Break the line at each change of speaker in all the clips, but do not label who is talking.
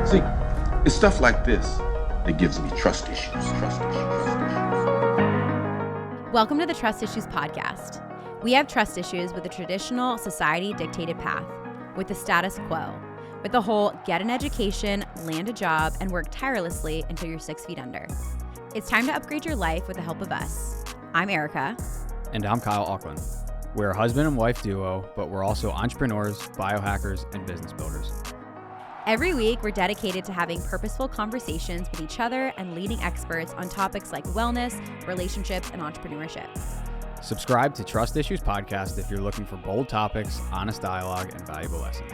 See, it's stuff like this that gives me trust issues.
Welcome to the Trust Issues podcast. We have trust issues with the traditional society-dictated path, with the status quo, with the whole get an education, land a job, and work tirelessly until you're 6 feet under. It's time to upgrade your life with the help of us. I'm Erica.
And I'm Kyle Auckland. We're a husband and wife duo, but we're also entrepreneurs, biohackers, and business builders.
Every week, we're dedicated to having purposeful conversations with each other and leading experts on topics like wellness, relationships, and entrepreneurship.
Subscribe to Trust Issues Podcast if you're looking for bold topics, honest dialogue, and valuable lessons.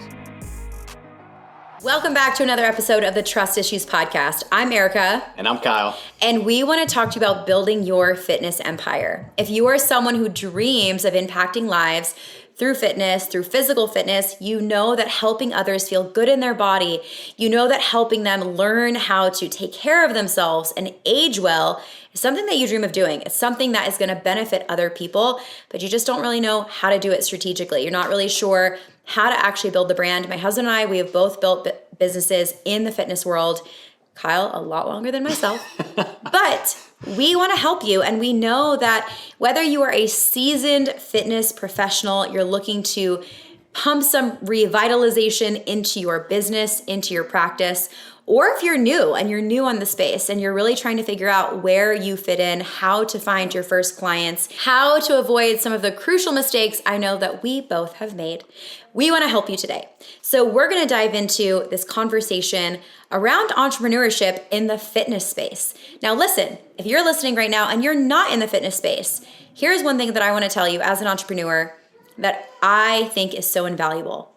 Welcome back to another episode of the Trust Issues Podcast. I'm Erica.
And I'm Kyle.
And we want to talk to you about building your fitness empire. If you are someone who dreams of impacting lives through fitness, through physical fitness, you know that helping others feel good in their body, you know that helping them learn how to take care of themselves and age well is something that you dream of doing. It's something that is going to benefit other people, but you just don't really know how to do it strategically. You're not really sure how to actually build the brand. My husband and I, we have both built businesses in the fitness world. Kyle, a lot longer than myself, but we want to help you. And we know that whether you are a seasoned fitness professional, you're looking to pump some revitalization into your business, into your practice, or if you're new and you're new on the space and you're really trying to figure out where you fit in, how to find your first clients, how to avoid some of the crucial mistakes I know that we both have made, we want to help you today. So we're going to dive into this conversation around entrepreneurship in the fitness space. Now listen, if you're listening right now and you're not in the fitness space, here's one thing that I want to tell you as an entrepreneur that I think is so invaluable.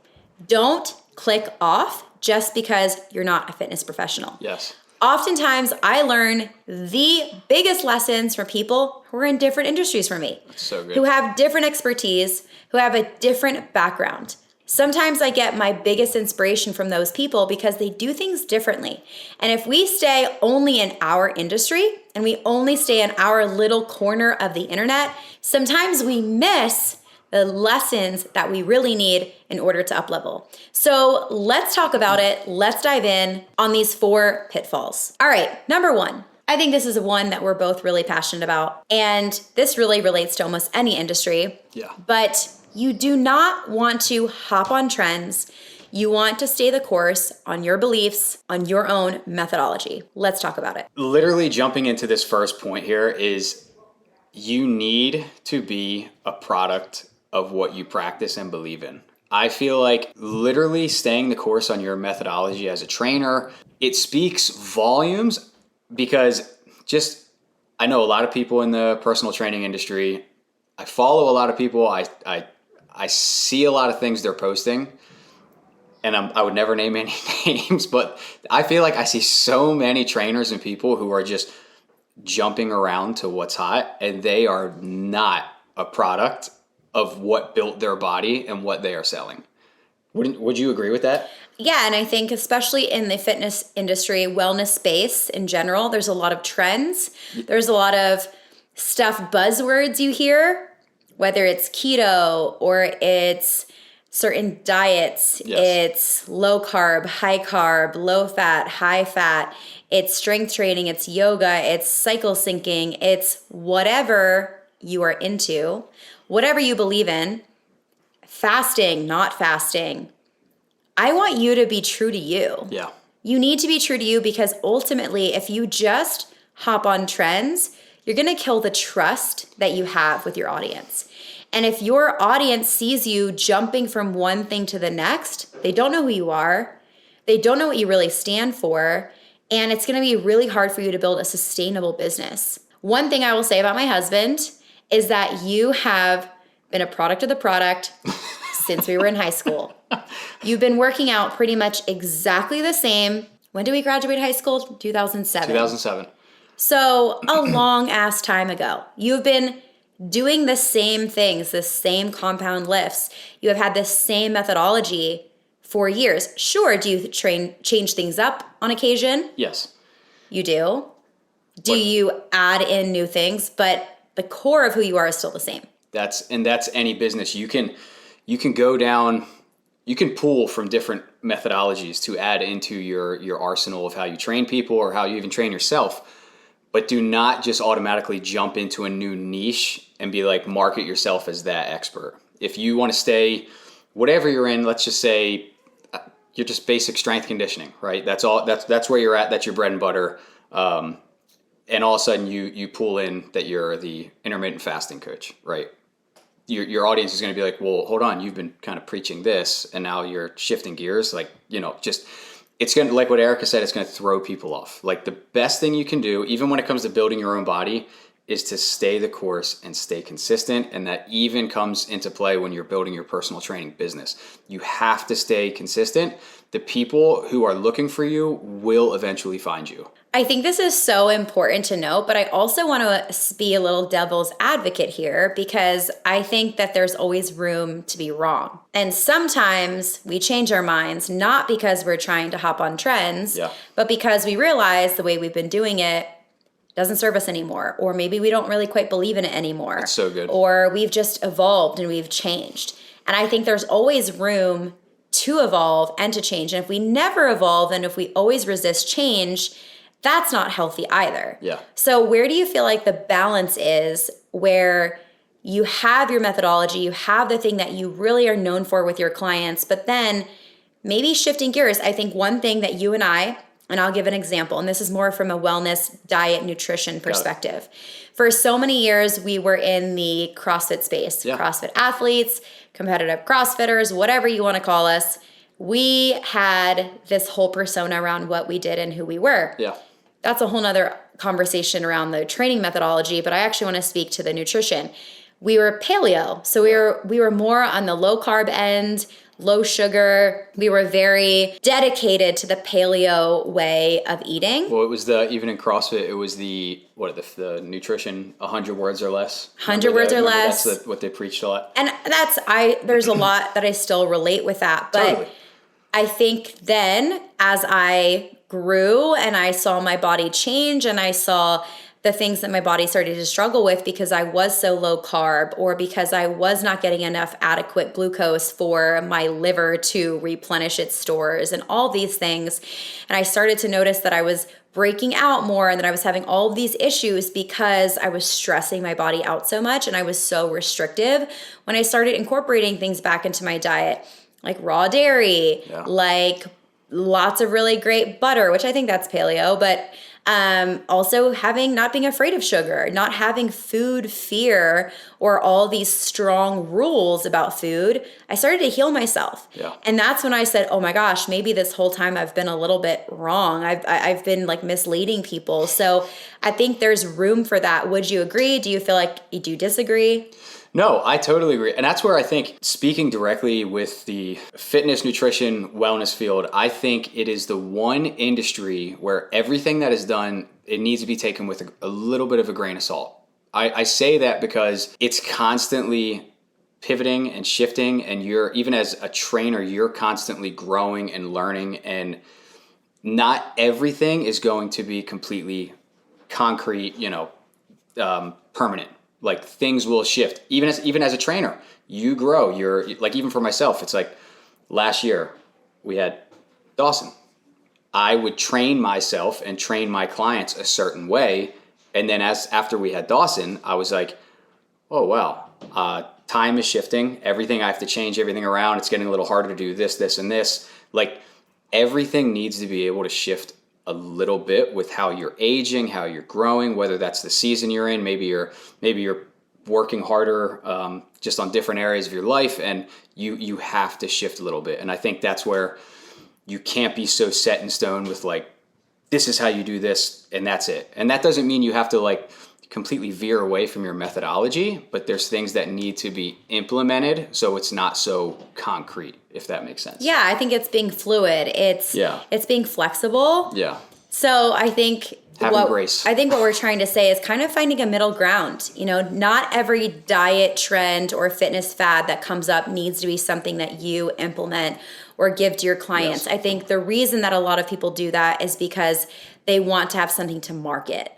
Don't click off just because you're not a fitness professional.
Yes.
Oftentimes, I learn the biggest lessons from people who are in different industries from me.
That's so good.
Who have different expertise, who have a different background. Sometimes I get my biggest inspiration from those people because they do things differently. And if we stay only in our industry and we only stay in our little corner of the internet, sometimes we miss the lessons that we really need in order to up-level. So let's talk about it. Let's dive in on these 4 pitfalls. All right, number 1. I think this is one that we're both really passionate about. And this really relates to almost any industry.
Yeah.
But you do not want to hop on trends. You want to stay the course on your beliefs, on your own methodology. Let's talk about it.
Literally jumping into this first point here is you need to be a product of what you practice and believe in. I feel like literally staying the course on your methodology as a trainer, it speaks volumes because I know a lot of people in the personal training industry. I follow a lot of people. I see a lot of things they're posting, and I would never name any names, but I feel like I see so many trainers and people who are just jumping around to what's hot, and they are not a product of what built their body and what they are selling. Would you agree with that?
Yeah, and I think especially in the fitness industry, wellness space in general, there's a lot of trends. There's a lot of buzzwords you hear, whether it's keto or it's certain diets,
Yes.
It's low carb, high carb, low fat, high fat, it's strength training, it's yoga, it's cycle syncing, it's whatever you are into, whatever you believe in, fasting, not fasting. I want you to be true to you.
Yeah.
You need to be true to you because ultimately, if you just hop on trends, you're going to kill the trust that you have with your audience. And if your audience sees you jumping from one thing to the next, they don't know who you are. They don't know what you really stand for. And it's going to be really hard for you to build a sustainable business. One thing I will say about my husband is that you have been a product of the product since we were in high school. You've been working out pretty much exactly the same. When did we graduate high school? 2007.
2007.
So a long ass time ago. You've been doing the same things, the same compound lifts. You have had the same methodology for years. Sure, do you change things up on occasion?
Yes.
You do. Do you add in new things? But the core of who you are is still the same.
That's any business. You can go down, you can pull from different methodologies to add into your arsenal of how you train people or how you even train yourself. But do not just automatically jump into a new niche and be like, market yourself as that expert. If you want to stay, whatever you're in, let's just say you're just basic strength conditioning, right? That's all. That's where you're at. That's your bread and butter. And all of a sudden you pull in that you're the intermittent fasting coach, right? Your audience is going to be like, well, hold on, you've been kind of preaching this, and now you're shifting gears. Like, just. It's going to, like what Erica said, it's going to throw people off. Like, the best thing you can do, even when it comes to building your own body, is to stay the course and stay consistent. And that even comes into play when you're building your personal training business. You have to stay consistent. The people who are looking for you will eventually find you.
I think this is so important to note, but I also want to be a little devil's advocate here, because I think that there's always room to be wrong. And sometimes we change our minds, not because we're trying to hop on trends, but because we realize the way we've been doing it doesn't serve us anymore, or maybe we don't really quite believe in it anymore.
That's so good.
Or we've just evolved and we've changed. And I think there's always room to evolve and to change. And if we never evolve and if we always resist change, that's not healthy either.
Yeah.
So where do you feel like the balance is where you have your methodology, you have the thing that you really are known for with your clients, but then maybe shifting gears? I think one thing that you and I'll give an example, and this is more from a wellness, diet, nutrition perspective. For so many years, we were in the CrossFit space, CrossFit athletes, competitive CrossFitters, whatever you want to call us. We had this whole persona around what we did and who we were.
Yeah.
That's a whole nother conversation around the training methodology, but I actually want to speak to the nutrition. We were paleo, so we were more on the low carb end, low sugar. We were very dedicated to the paleo way of eating.
Well, it was even in CrossFit, it was the nutrition 100 words or less.
100 words or less.
That's what they preached a lot.
And there's a lot that I still relate with that. But
Totally.
I think then as I grew and I saw my body change and I saw the things that my body started to struggle with because I was so low carb, or because I was not getting enough adequate glucose for my liver to replenish its stores and all these things. And I started to notice that I was breaking out more and that I was having all of these issues because I was stressing my body out so much and I was so restrictive. When I started incorporating things back into my diet, like raw dairy, like lots of really great butter, which I think that's paleo, but also not being afraid of sugar, not having food fear or all these strong rules about food, I started to heal myself.
Yeah.
And that's when I said, oh my gosh, maybe this whole time I've been a little bit wrong. I've been like misleading people. So I think there's room for that. Would you agree? Do you feel like you do disagree?
No, I totally agree. And that's where I think, speaking directly with the fitness, nutrition, wellness field, I think it is the one industry where everything that is done, it needs to be taken with a little bit of a grain of salt. I say that because it's constantly pivoting and shifting, and even as a trainer, you're constantly growing and learning, and not everything is going to be completely concrete, permanent. Like, things will shift. Even as a trainer, you grow. You're like, even for myself, it's like last year we had Dawson. I would train myself and train my clients a certain way. And then after we had Dawson, I was like, oh, wow, time is shifting. Everything, I have to change everything around. It's getting a little harder to do this, and this. Like, everything needs to be able to shift a little bit with how you're aging, how you're growing, whether that's the season you're in. Maybe you're working harder just on different areas of your life, and you have to shift a little bit. And I think that's where you can't be so set in stone with like, this is how you do this and that's it. And that doesn't mean you have to like completely veer away from your methodology, but there's things that need to be implemented so it's not so concrete, if that makes sense.
Yeah, I think it's being fluid. It's being flexible.
Yeah.
So I think
grace.
I think what we're trying to say is kind of finding a middle ground. Not every diet trend or fitness fad that comes up needs to be something that you implement or give to your clients. Yes. I think the reason that a lot of people do that is because they want to have something to market.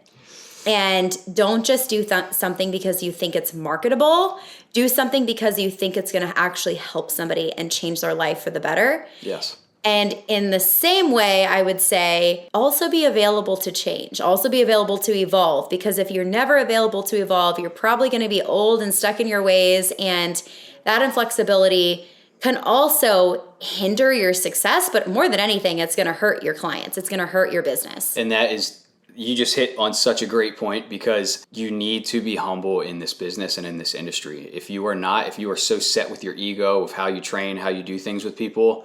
And don't just do something because you think it's marketable. Do something because you think it's going to actually help somebody and change their life for the better.
Yes.
And in the same way, I would say also be available to change, also be available to evolve, because if you're never available to evolve, you're probably going to be old and stuck in your ways. And that inflexibility can also hinder your success. But more than anything, it's going to hurt your clients. It's going to hurt your business.
And that is, you just hit on such a great point, because you need to be humble in this business and in this industry. If you are not, if you are so set with your ego of how you train, how you do things with people,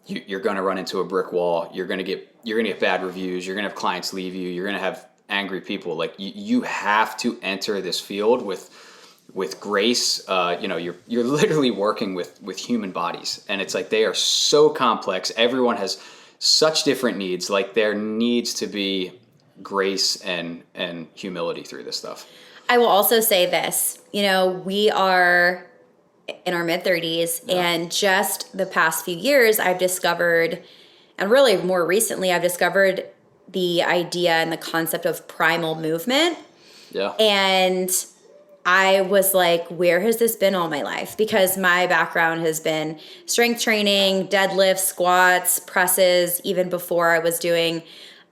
you're going to run into a brick wall. You're going to get bad reviews. You're going to have clients leave you. You're going to have angry people. Like you have to enter this field with grace. You're literally working with human bodies, and it's like they are so complex. Everyone has such different needs. Like there needs to be grace and humility through this stuff.
I will also say this, we are in our mid-30s, and just the past few years I've discovered, and really more recently I've discovered the idea and the concept of primal movement.
Yeah.
And I was like, where has this been all my life? Because my background has been strength training, deadlifts, squats, presses, even before I was doing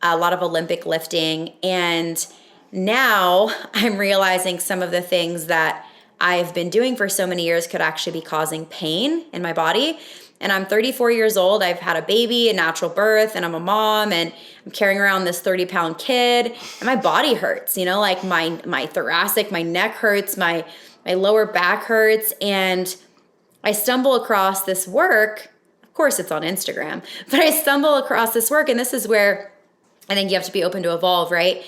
a lot of Olympic lifting. And now I'm realizing some of the things that I've been doing for so many years could actually be causing pain in my body. And I'm 34 years old. I've had a baby, a natural birth, and I'm a mom, and I'm carrying around this 30-pound kid, and my body hurts, like my thoracic, my neck hurts, my lower back hurts. And I stumble across this work. Of course, it's on Instagram, but I stumble across this work, and this is where I think you have to be open to evolve, right?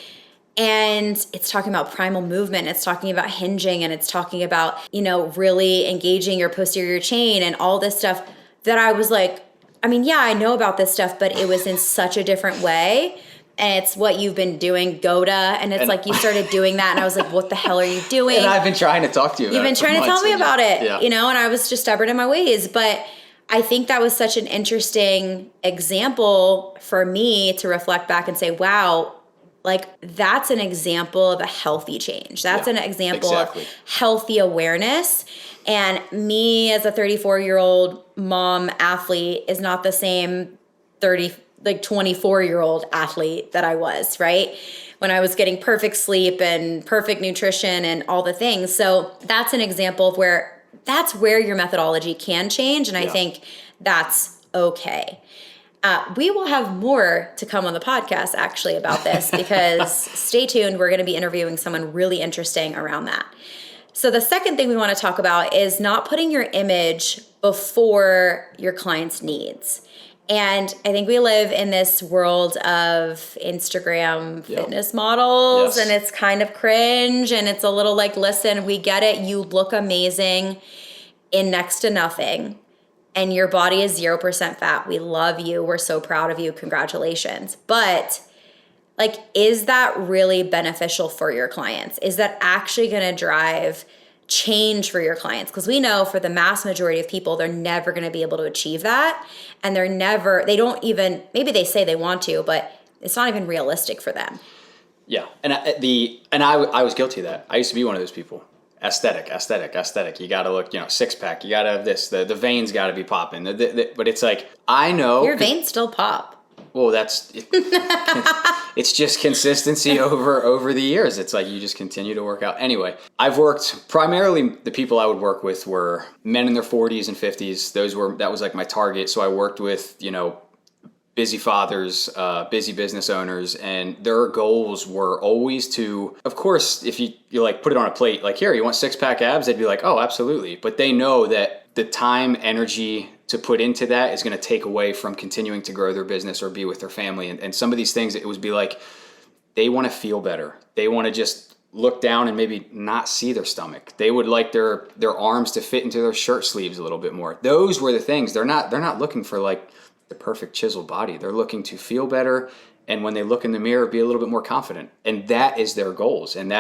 And it's talking about primal movement. It's talking about hinging, and it's talking about, really engaging your posterior chain and all this stuff that I was like, I know about this stuff, but it was in such a different way. And it's what you've been doing, GOTA. And it's like you started doing that. And I was like, what the hell are you doing?
And I've been trying to talk to you about it.
You've been trying to tell me about it,
yeah.
And I was just stubborn in my ways. But I think that was such an interesting example for me to reflect back and say, wow, like that's an example of a healthy change. That's an example of healthy awareness. And me as a 34-year-old mom athlete is not the same 24-year-old athlete that I was, right? When I was getting perfect sleep and perfect nutrition and all the things. So that's an example of where your methodology can change. And I think that's okay. We will have more to come on the podcast actually about this, because stay tuned. We're going to be interviewing someone really interesting around that. So the second thing we want to talk about is not putting your image before your client's needs. And I think we live in this world of Instagram fitness models, and it's kind of cringe, and it's a little like, listen, we get it. You look amazing in next to nothing, and your body is 0% fat. We love you. We're so proud of you. Congratulations. But like, is that really beneficial for your clients? Is that actually going to drive change for your clients? Because we know for the mass majority of people, they're never going to be able to achieve that. And maybe they say they want to, but it's not even realistic for them.
Yeah. And I was guilty of that. I used to be one of those people. Aesthetic. You got to look, 6-pack. You got to have this. The veins got to be popping. But it's like, I know.
Your veins still pop.
Well, it's just consistency over the years. It's like you just continue to work out. Anyway, I've worked primarily, the people I would work with were men in their 40s and 50s. That was like my target. So I worked with, busy fathers, busy business owners, and their goals were always to, of course, if you like put it on a plate, like, here, you want 6-pack abs? They'd be like, oh, absolutely. But they know that the time, energy to put into that is going to take away from continuing to grow their business or be with their family. And some of these things, it would be like, they want to feel better. They want to just look down and maybe not see their stomach. They would like their arms to fit into their shirt sleeves a little bit more. Those were the things. They're not looking for like the perfect chiseled body. They're looking to feel better. And when they look in the mirror, be a little bit more confident. And that is their goals. And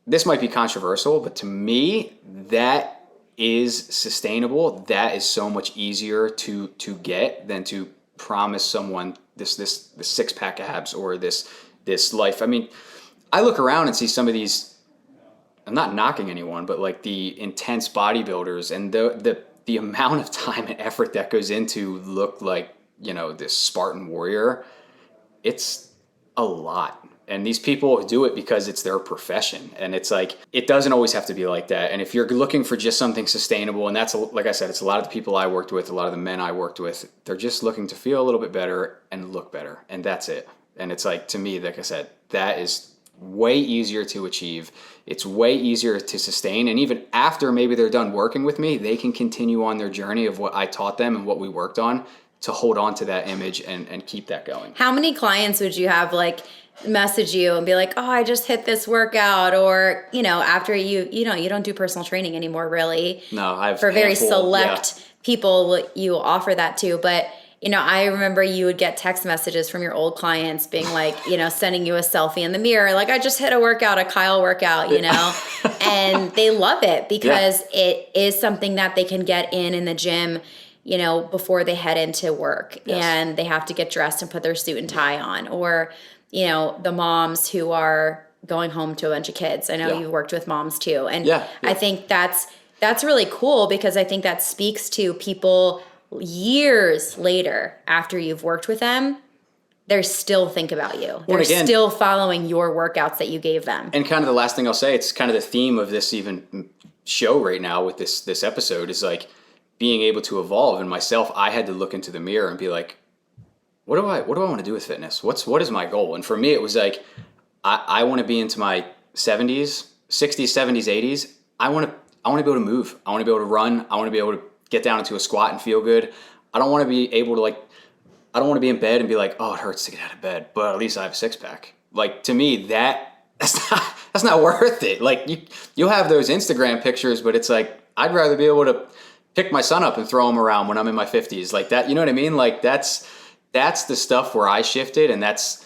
this might be controversial, but to me, that is sustainable. That is so much easier to get than to promise someone this 6-pack abs or this life. I mean, I look around and see some of these, I'm not knocking anyone, but like the intense bodybuilders and the amount of time and effort that goes into look like, this Spartan warrior, it's a lot. And these people do it because it's their profession. And it's like, it doesn't always have to be like that. And if you're looking for just something sustainable, and that's, like I said, it's a lot of the people I worked with, a lot of the men I worked with, they're just looking to feel a little bit better and look better. And that's it. And it's like, to me, like I said, that is way easier to achieve. It's way easier to sustain. And even after maybe they're done working with me, they can continue on their journey of what I taught them and what we worked on to hold on to that image and keep that going.
How many clients would you have message you and be like, oh, I just hit this workout, or, after you don't do personal training anymore, really?
No, I've
for very select people you offer that to. But, I remember you would get text messages from your old clients being like, sending you a selfie in the mirror, like, I just hit a Kyle workout, and they love it because it is something that they can get in the gym, before they head into work. Yes. And they have to get dressed and put their suit and tie on, or the moms who are going home to a bunch of kids. I know you've worked with moms too. And I think that's really cool, because I think that speaks to people years later after you've worked with them. They still think about you. They're still following your workouts that you gave them.
And kind of the last thing I'll say, it's kind of the theme of this even show right now with this episode, is like being able to evolve. And myself, I had to look into the mirror and be like, what do I want to do with fitness? What is my goal? And for me, it was like, I want to be into my 70s, 60s, 70s, 80s. I want to be able to move. I want to be able to run. I want to be able to get down into a squat and feel good. I don't want to be able to I don't want to be in bed and be like, oh, it hurts to get out of bed, but at least I have a six pack. Like, to me, that's not worth it. Like, you'll have those Instagram pictures, but it's like, I'd rather be able to pick my son up and throw him around when I'm in my 50s. Like that, you know what I mean? Like, that's the stuff where I shifted. And that's,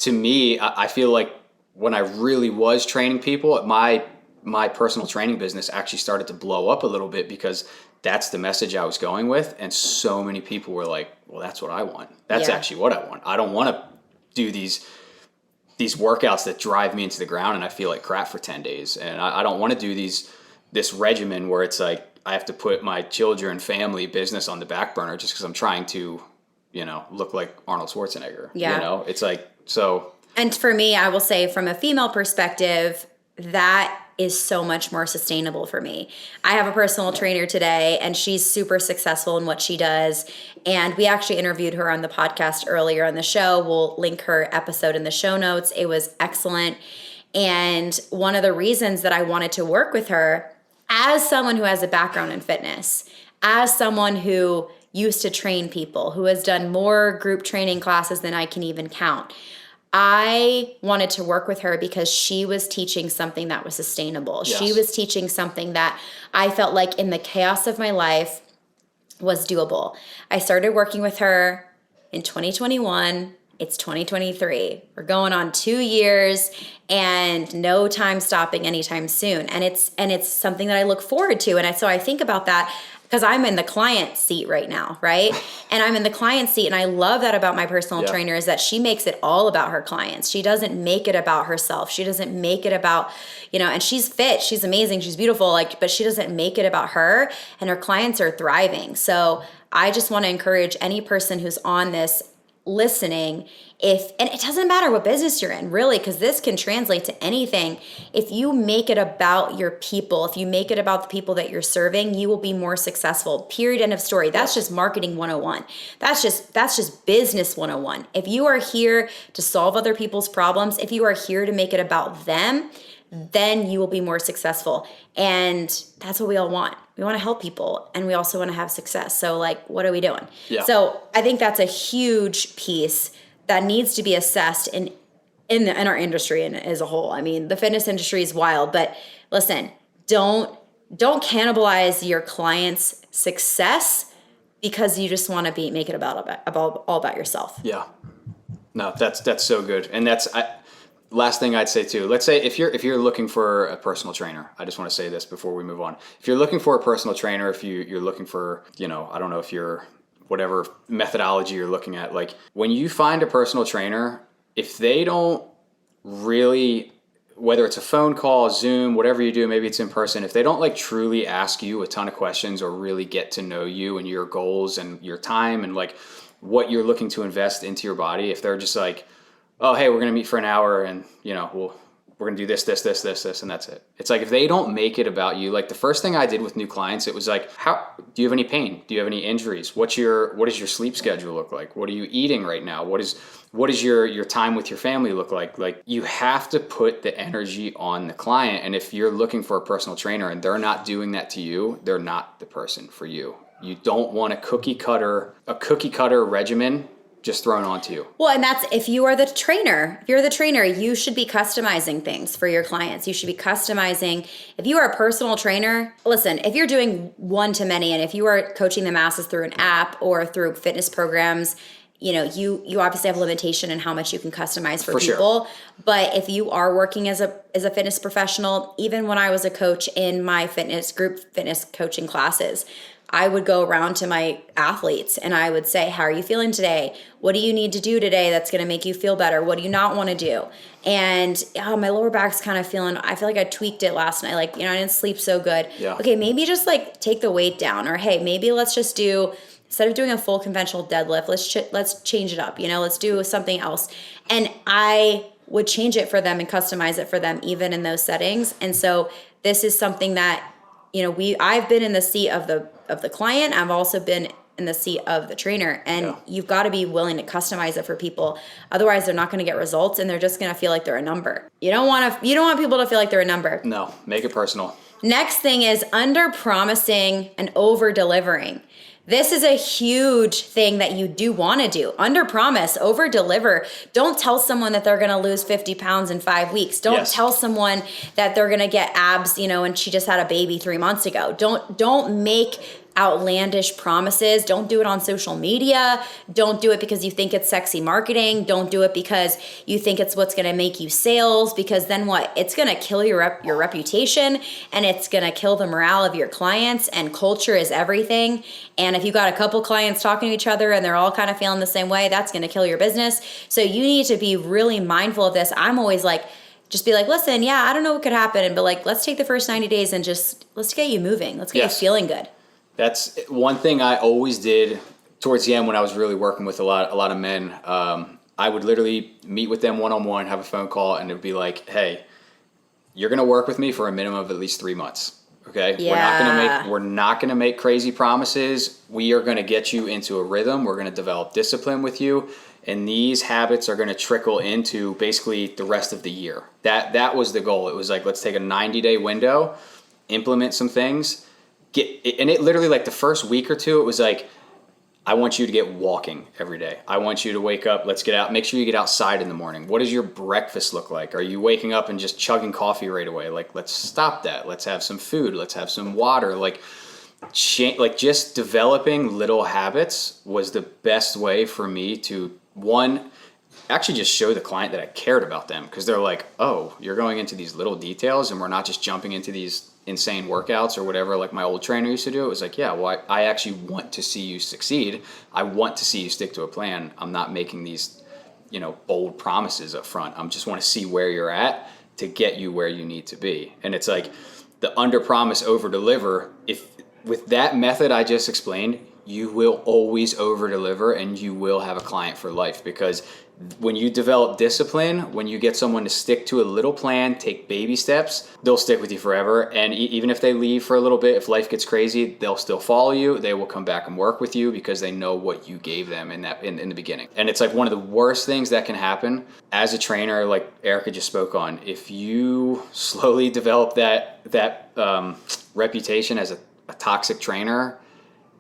to me, I feel like when I really was training people, my personal training business actually started to blow up a little bit, because that's the message I was going with. And so many people were like, well, that's what I want. That's actually what I want. I don't want to do these workouts that drive me into the ground and I feel like crap for 10 days. And I don't want to do this regimen where it's like, I have to put my children, family, business on the back burner just because I'm trying to, look like Arnold Schwarzenegger. Yeah. It's like, so.
And for me, I will say, from a female perspective, that is so much more sustainable for me. I have a personal trainer today, and she's super successful in what she does. And we actually interviewed her on the podcast earlier on the show. We'll link her episode in the show notes. It was excellent. And one of the reasons that I wanted to work with her, as someone who has a background in fitness, as someone who used to train people, who has done more group training classes than I can even count, I wanted to work with her because she was teaching something that was sustainable. Yes. She was teaching something that I felt like, in the chaos of my life, was doable. I started working with her in 2021. It's 2023. We're going on 2 years, and no time stopping anytime soon. And it's something that I look forward to. And so I think about that, because I'm in the client seat right now, right? And I'm in the client seat, and I love that about my personal trainer, is that she makes it all about her clients. She doesn't make it about herself. She doesn't make it about, and she's fit, she's amazing, she's beautiful, but she doesn't make it about her, and her clients are thriving. So I just want to encourage any person who's on this listening, and it doesn't matter what business you're in, really, because this can translate to anything. If you make it about your people, if you make it about the people that you're serving, you will be more successful. Period. End of story. That's just marketing 101. That's just business 101. If you are here to solve other people's problems, if you are here to make it about them, then you will be more successful. And that's what we all want. We want to help people, and we also want to have success. So what are we doing? Yeah. So I think that's a huge piece that needs to be assessed in our industry and as a whole. I mean, the fitness industry is wild, but listen, don't cannibalize your clients' success because you just want to make it all about yourself.
Yeah. No, that's so good. And last thing I'd say too, let's say if you're looking for a personal trainer, I just want to say this before we move on. If you're looking for a personal trainer, if you're looking for, I don't know if you're whatever methodology you're looking at, when you find a personal trainer, if they don't really whether it's a phone call, Zoom, whatever you do, maybe it's in person, if they don't like truly ask you a ton of questions or really get to know you and your goals and your time and like what you're looking to invest into your body, if they're just like, oh, hey, we're going to meet for an hour and, you know, we're going to do this, and that's it. It's like, if they don't make it about you, like the first thing I did with new clients, it was like, do you have any pain? Do you have any injuries? What does your sleep schedule look like? What are you eating right now? What does your time with your family look like? Like, you have to put the energy on the client. And if you're looking for a personal trainer and they're not doing that to you, they're not the person for you. You don't want a cookie cutter regimen just thrown onto you.
Well, and that's if you're the trainer, you should be customizing things for your clients. You should be customizing. If you are a personal trainer, listen, if you're doing one-to-many and if you are coaching the masses through an app or through fitness programs, you know, you obviously have a limitation in how much you can customize for people. Sure. But if you are working as a fitness professional, even when I was a coach in my group fitness coaching classes, I would go around to my athletes and I would say, how are you feeling today? What do you need to do today that's going to make you feel better? What do you not want to do? And my lower back's kind of I feel like I tweaked it last night. Like, you know, I didn't sleep so good. Yeah. Okay, maybe just like take the weight down, or hey, maybe let's just do, instead of doing a full conventional deadlift, let's change it up. You know, let's do something else. And I would change it for them and customize it for them, even in those settings. And so this is something that, you know, I've been in the seat of the client. I've also been in the seat of the trainer, and you've got to be willing to customize it for people. Otherwise, they're not going to get results, and they're just going to feel like they're a number. You don't want people to feel like they're a number.
No, make it personal.
Next thing is under promising and over delivering. This is a huge thing that you do want to do. Under promise, over deliver. Don't tell someone that they're going to lose 50 pounds in 5 weeks. Don't tell someone that they're going to get abs, you know, and she just had a baby 3 months ago. Don't make outlandish promises. Don't do it on social media. Don't do it because you think it's sexy marketing. Don't do it because you think it's what's going to make you sales, because then what? It's going to kill your reputation, and it's going to kill the morale of your clients, and culture is everything. And if you got a couple clients talking to each other and they're all kind of feeling the same way, that's going to kill your business. So you need to be really mindful of this. I'm always like, just be like, listen, yeah, I don't know what could happen, but like, let's take the first 90 days and just, let's get you moving. Let's get you feeling good.
That's one thing I always did towards the end when I was really working with a lot of men. I would literally meet with them one-on-one, have a phone call, and it would be like, hey, you're going to work with me for a minimum of at least 3 months. Okay. Yeah. We're not going to make crazy promises. We are going to get you into a rhythm. We're going to develop discipline with you. And these habits are going to trickle into basically the rest of the year. That was the goal. It was like, let's take a 90-day window, implement some things. And it literally, like the first week or two, it was like, I want you to get walking every day. I want you to wake up, let's get out, make sure you get outside in the morning. What does your breakfast look like? Are you waking up and just chugging coffee right away? Like, let's stop that. Let's have some food. Let's have some water. Like just developing little habits was the best way for me to, one, actually just show the client that I cared about them, because they're like, oh, you're going into these little details and we're not just jumping into these insane workouts or whatever like my old trainer used to do. It was like, yeah, well, I actually want to see you succeed. I want to see you stick to a plan. I'm not making these, you know, bold promises up front. I just want to see where you're at to get you where you need to be. And it's like the under promise, over deliver. If with that method I just explained, you will always over deliver and you will have a client for life, because when you develop discipline, when you get someone to stick to a little plan, take baby steps, they'll stick with you forever. And even if they leave for a little bit, if life gets crazy, they'll still follow you. They will come back and work with you because they know what you gave them in the beginning. And it's like one of the worst things that can happen as a trainer, like Erica just spoke on. If you slowly develop that reputation as a toxic trainer,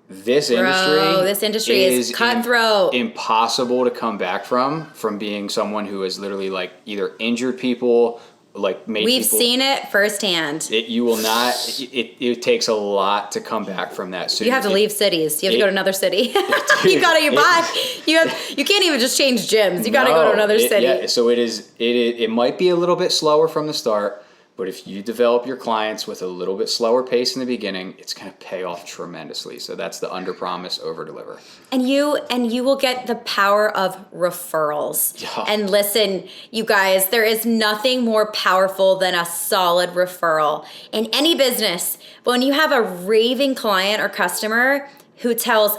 this industry is cutthroat. Impossible to come back from being someone who has literally like either injured people, like made
We've seen it firsthand.
It takes a lot to come back from that. So
you have to leave cities. You have to go to another city. You can't even just change gyms. You got to go to another city.
Yeah, so it might be a little bit slower from the start, But if you develop your clients with a little bit slower pace in the beginning, it's going to pay off tremendously. So that's the under promise, over deliver.
And you will get the power of referrals.
Yeah.
And listen, you guys, there is nothing more powerful than a solid referral in any business. But when you have a raving client or customer who tells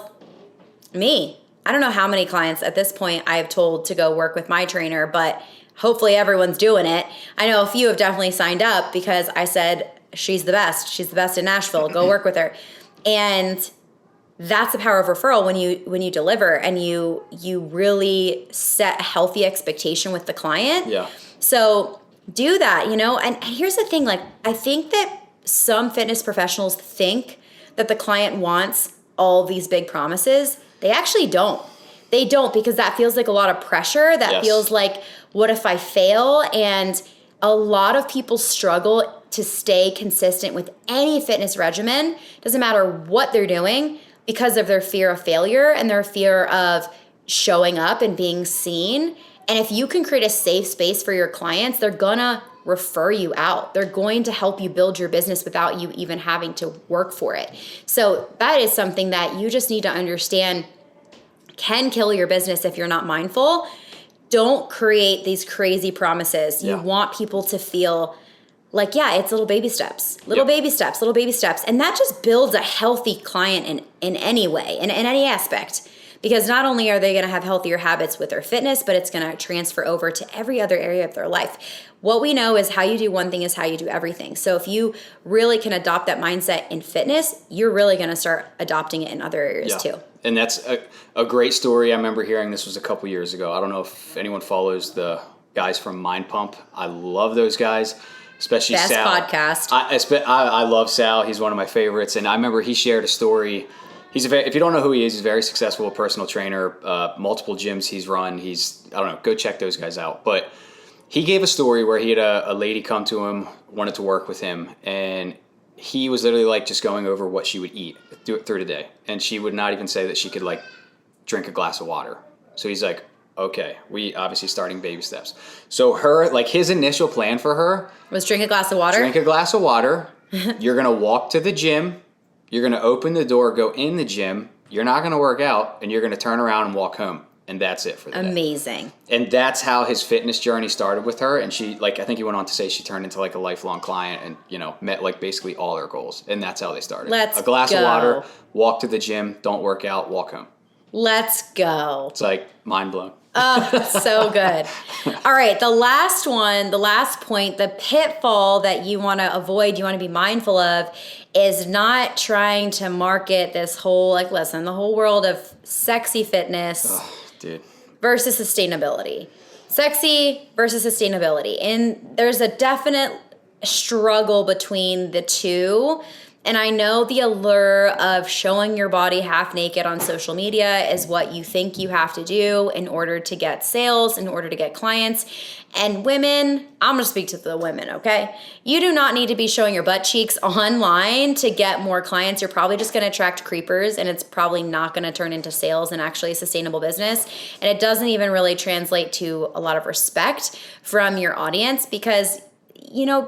me, I don't know how many clients at this point I've told to go work with my trainer, but hopefully everyone's doing it. I know a few have definitely signed up because I said, she's the best. She's the best in Nashville. Go work with her. And that's the power of referral when you deliver and you really set a healthy expectation with the client.
Yeah.
So do that, and here's the thing, like, I think that some fitness professionals think that the client wants all these big promises. They actually don't. They don't, because that feels like a lot of pressure. That feels like, what if I fail? And a lot of people struggle to stay consistent with any fitness regimen. Doesn't matter what they're doing, because of their fear of failure and their fear of showing up and being seen. And if you can create a safe space for your clients, they're gonna refer you out. They're going to help you build your business without you even having to work for it. So that is something that you just need to understand can kill your business if you're not mindful. Don't create these crazy promises. You want people to feel like, it's little baby steps, little baby steps. And that just builds a healthy client in any way, in any aspect. Because not only are they going to have healthier habits with their fitness, but it's going to transfer over to every other area of their life. What we know is how you do one thing is how you do everything. So if you really can adopt that mindset in fitness, you're really going to start adopting it in other areas too.
And that's a great story. I remember hearing this was a couple years ago. I don't know if anyone follows the guys from Mind Pump. I love those guys, especially
Best
Sal.
podcast.
I love Sal. He's one of my favorites. And I remember he shared a story. If you don't know who he is, he's a very successful personal trainer, multiple gyms he's run. Go check those guys out. But he gave a story where he had a lady come to him, wanted to work with him, and he was literally like just going over what she would eat through the day. And she would not even say that she could like drink a glass of water. So he's like, okay, we obviously starting baby steps. So his initial plan for her
was drink a glass of water.
Drink a glass of water. You're going to walk to the gym. You're going to open the door, go in the gym. You're not going to work out, and you're going to turn around and walk home. And that's it for the day.
Amazing.
And that's how his fitness journey started with her. And she, I think he went on to say she turned into like a lifelong client and, met like basically all her goals. And that's how they started.
Let's
a glass
go.
of water, walk to the gym, don't work out, walk home.
Let's go.
It's like mind blown.
Oh, so good. All right, the last point, the pitfall that you want to avoid, you want to be mindful of, is not trying to market this whole, the whole world of sexy fitness versus sustainability. Sexy versus sustainability. And there's a definite struggle between the two. And I know the allure of showing your body half naked on social media is what you think you have to do in order to get sales, in order to get clients. And women, I'm going to speak to the women, okay? You do not need to be showing your butt cheeks online to get more clients. You're probably just going to attract creepers, and it's probably not going to turn into sales and actually a sustainable business. And it doesn't even really translate to a lot of respect from your audience because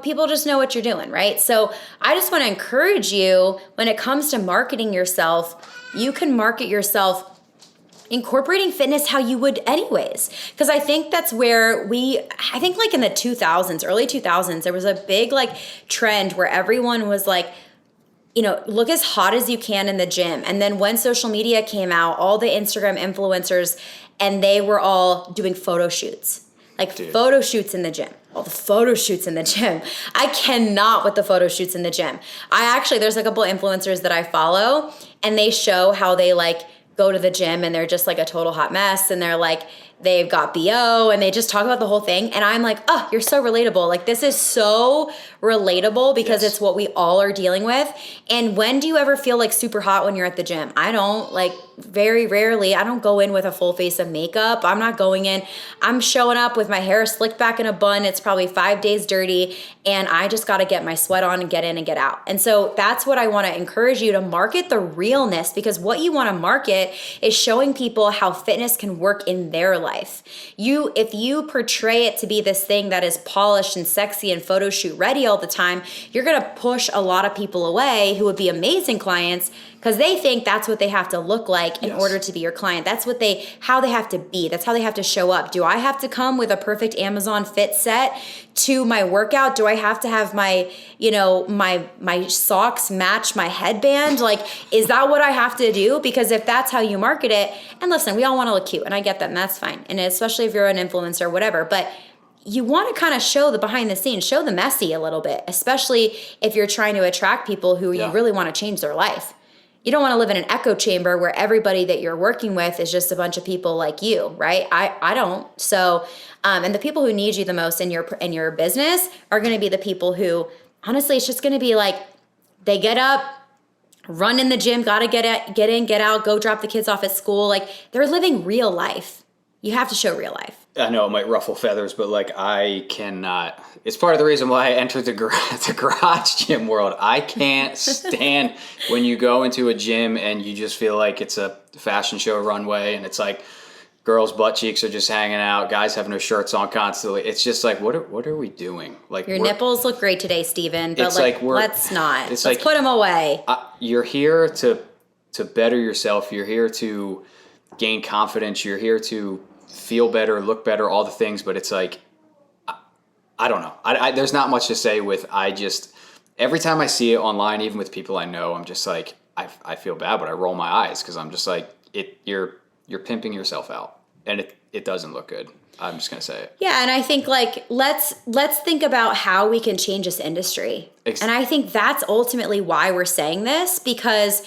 people just know what you're doing, right? So I just want to encourage you, when it comes to marketing yourself, you can market yourself incorporating fitness how you would anyways. Because I think that's where in the 2000s, early 2000s, there was a big trend where everyone was like, look as hot as you can in the gym. And then when social media came out, all the Instagram influencers, and they were all doing photo shoots. Photo shoots in the gym. All the photo shoots in the gym. I cannot with the photo shoots in the gym. There's a couple of influencers that I follow, and they show how they go to the gym and they're just a total hot mess, and they've got BO, and they just talk about the whole thing. And I'm like, oh, you're so relatable. This is so relatable because it's what we all are dealing with. And when do you ever feel super hot when you're at the gym? I don't. Very rarely. I don't go in with a full face of makeup. I'm not going in. I'm showing up with my hair slicked back in a bun. It's probably 5 days dirty, and I just got to get my sweat on and get in and get out. And so that's what I want to encourage you to market, the realness, because what you want to market is showing people how fitness can work in their life. If you portray it to be this thing that is polished and sexy and photo shoot ready all the time, you're going to push a lot of people away who would be amazing clients because they think that's what they have to look like in order to be your client. That's how they have to be. That's how they have to show up. Do I have to come with a perfect Amazon fit set to my workout? Do I have to have my, my socks match my headband? Like, is that what I have to do? Because if that's how you market it, and listen, we all want to look cute, and I get that, and that's fine. And especially if you're an influencer or whatever, but you want to kind of show the behind the scenes, show the messy a little bit, especially if you're trying to attract people who you really want to change their life. You don't want to live in an echo chamber where everybody that you're working with is just a bunch of people like you, right? I don't. So, and the people who need you the most in your business are going to be the people who, honestly, it's just going to be like, they get up, run in the gym, got to get in, get out, go drop the kids off at school. Like, they're living real life. You have to show real life.
I know it might ruffle feathers, but like I cannot. It's part of the reason why I entered the garage gym world. I can't stand when you go into a gym and you just feel like it's a fashion show runway and it's like girls' butt cheeks are just hanging out, guys have no shirts on constantly. It's just like, what are we doing? Like,
your nipples look great today, Steven, but let's not. Let's put them away.
You're here to better yourself. You're here to gain confidence. You're here to feel better, look better, all the things. But it's like, I don't know. There's not much to say with, every time I see it online, even with people I know, I'm just like, I feel bad, but I roll my eyes because I'm just like, you're pimping yourself out and it doesn't look good. I'm just going to say it.
Yeah. And I think let's think about how we can change this industry. And I think that's ultimately why we're saying this, because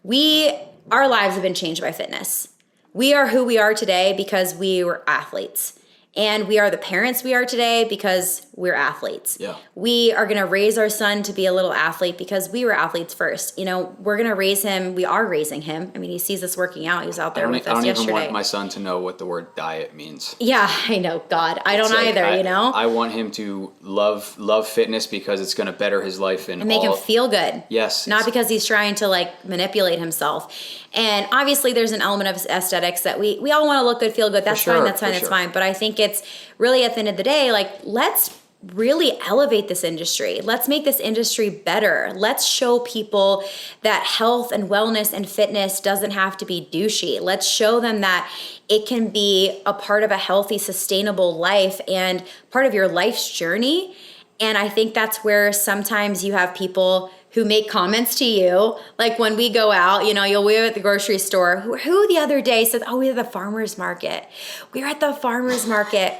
our lives have been changed by fitness. We are who we are today because we were athletes. And we are the parents we are today because we're athletes. Yeah. We are going to raise our son to be a little athlete because we were athletes first. We're going to raise him. We are raising him. I mean, he sees us working out. He was out there with us yesterday. I don't even want my son to know what the word diet means. Yeah, I know. God, I don't either, I want him to love fitness because it's going to better his life and make him feel good. Yes. Not because he's trying to manipulate himself. And obviously there's an element of aesthetics that we all want to look good, feel good. That's fine. That's fine. That's fine. But I think it's really at the end of the day, let's really elevate this industry. Let's make this industry better. Let's show people that health and wellness and fitness doesn't have to be douchey. Let's show them that it can be a part of a healthy, sustainable life and part of your life's journey. And I think that's where sometimes you have people who make comments to you, like when we go out, we were at the grocery store. Who the other day said, "Oh, we were at the farmer's market. We were at the farmer's market.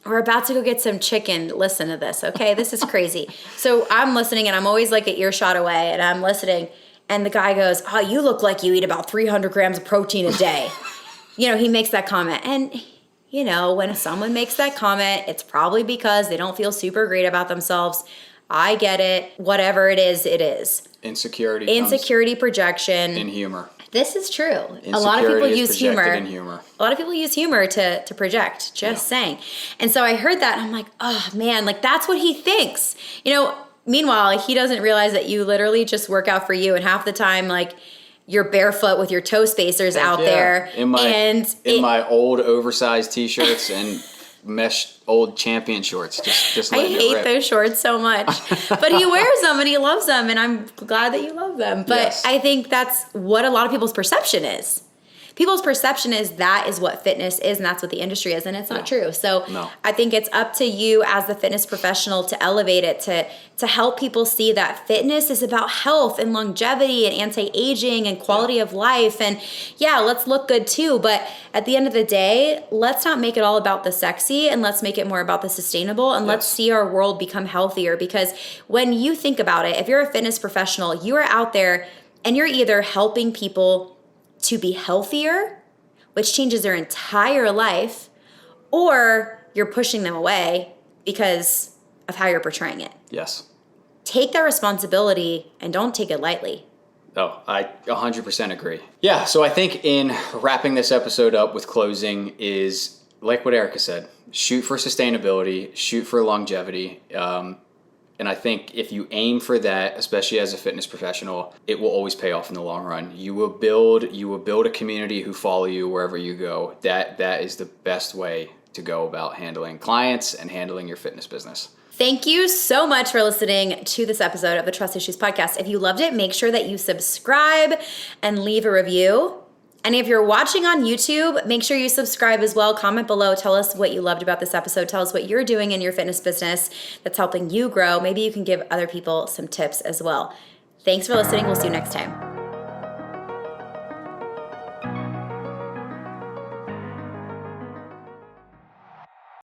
We're about to go get some chicken." Listen to this, okay? This is crazy. So I'm listening, and I'm always like an earshot away, and I'm listening, and the guy goes, "Oh, you look like you eat about 300 grams of protein a day." He makes that comment, and when someone makes that comment, it's probably because they don't feel super great about themselves. I get it. Whatever it is, it is. Insecurity, projection. In humor. This is true. A lot of people use humor. A lot of people use humor to project, just saying. And so I heard that and I'm like, oh man, that's what he thinks. Meanwhile, he doesn't realize that you literally just work out for you, and half the time, you're barefoot with your toe spacers out there. In my old oversized t-shirts and mesh old champion shorts. Just I hate those shorts so much. But he wears them and he loves them, and I'm glad that you love them. But I think that's what a lot of people's perception is. People's perception is that is what fitness is, and that's what the industry is, and it's not true. So I think it's up to you as the fitness professional to elevate it, to help people see that fitness is about health and longevity and anti-aging and quality of life. And let's look good too, but at the end of the day, let's not make it all about the sexy, and let's make it more about the sustainable, and let's see our world become healthier. Because when you think about it, if you're a fitness professional, you are out there and you're either helping people to be healthier, which changes their entire life, or you're pushing them away because of how you're portraying it. Yes. Take that responsibility and don't take it lightly. Oh, I 100% agree. Yeah, so I think in wrapping this episode up with closing is, like what Erica said, shoot for sustainability, shoot for longevity.
And I think if you aim for that, especially as a fitness professional, it will always pay off in the long run. You will build a community who follow you wherever you go. That is the best way to go about handling clients and handling your fitness business.
Thank you so much for listening to this episode of the Trust Issues Podcast. If you loved it, make sure that you subscribe and leave a review. And if you're watching on YouTube, make sure you subscribe as well. Comment below. Tell us what you loved about this episode. Tell us what you're doing in your fitness business that's helping you grow. Maybe you can give other people some tips as well. Thanks for listening. We'll see you next time.